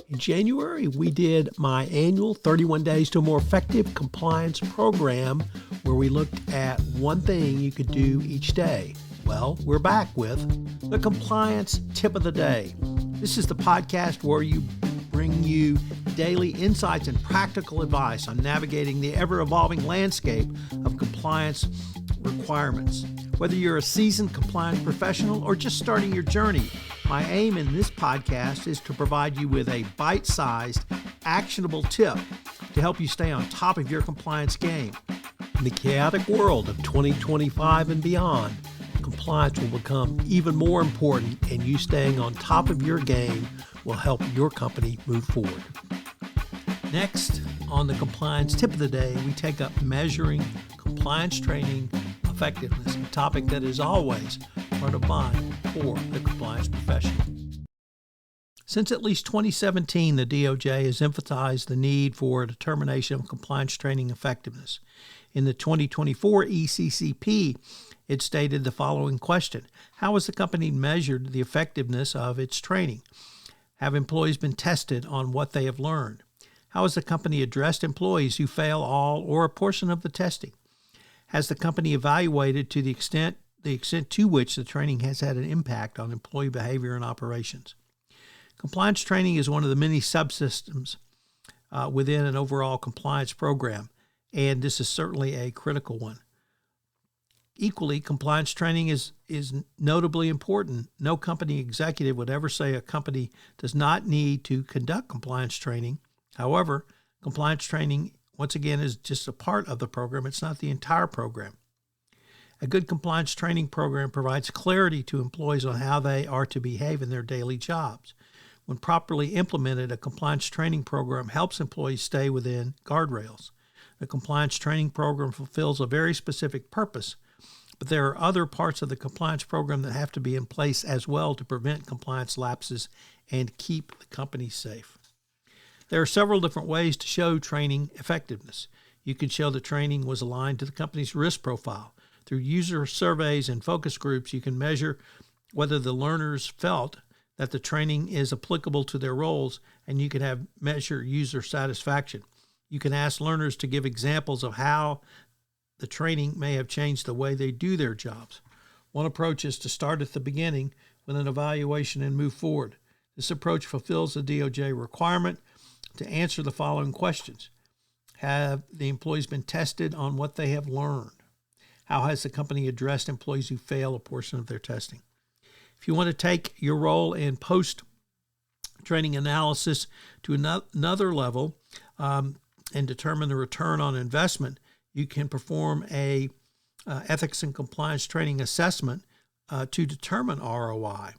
In January, we did my annual 31 Days to a More Effective Compliance program where we looked at one thing you could do each day. Well, we're back with the Compliance Tip of the Day. This is the podcast where we bring you daily insights and practical advice on navigating the ever-evolving landscape of compliance requirements. Whether you're a seasoned compliance professional or just starting your journey, my aim in this podcast is to provide you with a bite-sized, actionable tip to help you stay on top of your compliance game. In the chaotic world of 2025 and beyond, compliance will become even more important, and you staying on top of your game will help your company move forward. Next, on the Compliance Tip of the Day, we take up measuring compliance training effectiveness, a topic that is always front of mind for the compliance professional. Since at least 2017, the DOJ has emphasized the need for a determination of compliance training effectiveness. In the 2024 ECCP, it stated the following question: how has the company measured the effectiveness of its training? Have employees been tested on what they have learned? How has the company addressed employees who fail all or a portion of the testing? Has the company evaluated to the extent to which the training has had an impact on employee behavior and operations? Compliance training is one of the many subsystems within an overall compliance program, and this is certainly a critical one. Equally, compliance training is notably important. No company executive would ever say a company does not need to conduct compliance training. However, compliance training, once again, is just a part of the program. It's not the entire program. A good compliance training program provides clarity to employees on how they are to behave in their daily jobs. When properly implemented, a compliance training program helps employees stay within guardrails. The compliance training program fulfills a very specific purpose, but there are other parts of the compliance program that have to be in place as well to prevent compliance lapses and keep the company safe. There are several different ways to show training effectiveness. You can show the training was aligned to the company's risk profile. Through user surveys and focus groups, you can measure whether the learners felt that the training is applicable to their roles, and you can measure user satisfaction. You can ask learners to give examples of how the training may have changed the way they do their jobs. One approach is to start at the beginning with an evaluation and move forward. This approach fulfills the DOJ requirement to answer the following questions. Have the employees been tested on what they have learned? How has the company addressed employees who fail a portion of their testing? If you want to take your role in post-training analysis to another level and determine the return on investment, you can perform a ethics and compliance training assessment to determine ROI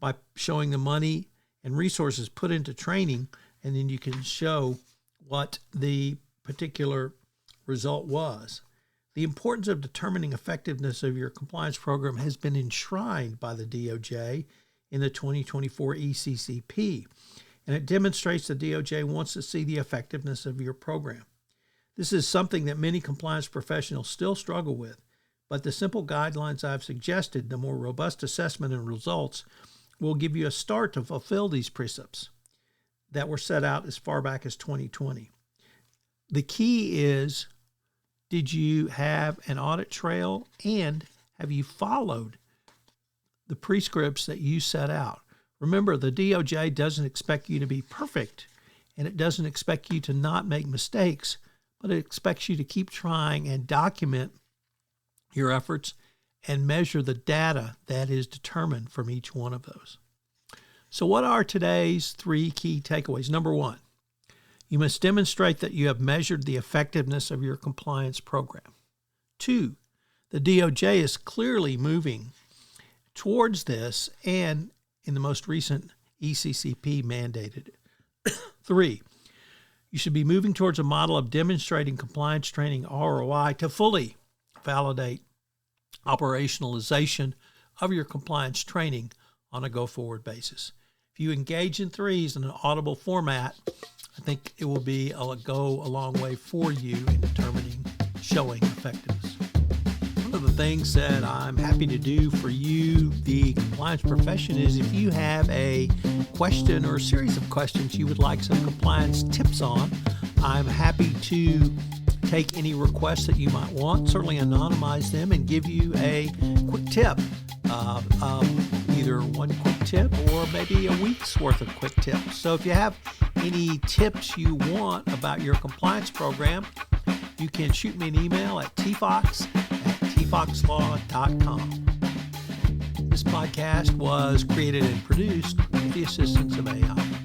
by showing the money and resources put into training, and then you can show what the particular result was. The importance of determining effectiveness of your compliance program has been enshrined by the DOJ in the 2024 ECCP, and it demonstrates the DOJ wants to see the effectiveness of your program. This is something that many compliance professionals still struggle with, but the simple guidelines I've suggested, the more robust assessment and results, will give you a start to fulfill these precepts that were set out as far back as 2020. The key is, did you have an audit trail, and have you followed the prescripts that you set out? Remember, the DOJ doesn't expect you to be perfect, and it doesn't expect you to not make mistakes, but it expects you to keep trying and document your efforts and measure the data that is determined from each one of those. So what are today's 3 key takeaways? Number 1, you must demonstrate that you have measured the effectiveness of your compliance program. 2, the DOJ is clearly moving towards this, and in the most recent ECCP mandated it. 3, you should be moving towards a model of demonstrating compliance training ROI to fully validate operationalization of your compliance training on a go-forward basis. If you engage in 3s in an audible format, I think it will go a long way for you in determining showing effectiveness. One of of the things that I'm happy to do for you, the compliance profession, is if you have a question or a series of questions you would like some compliance tips on, I'm happy to take any requests that you might want, certainly anonymize them, and give you a quick tip. Either one quick tip or maybe a week's worth of quick tips. So if you have any tips you want about your compliance program, you can shoot me an email at tfox@tfoxlaw.com. This podcast was created and produced with the assistance of AI.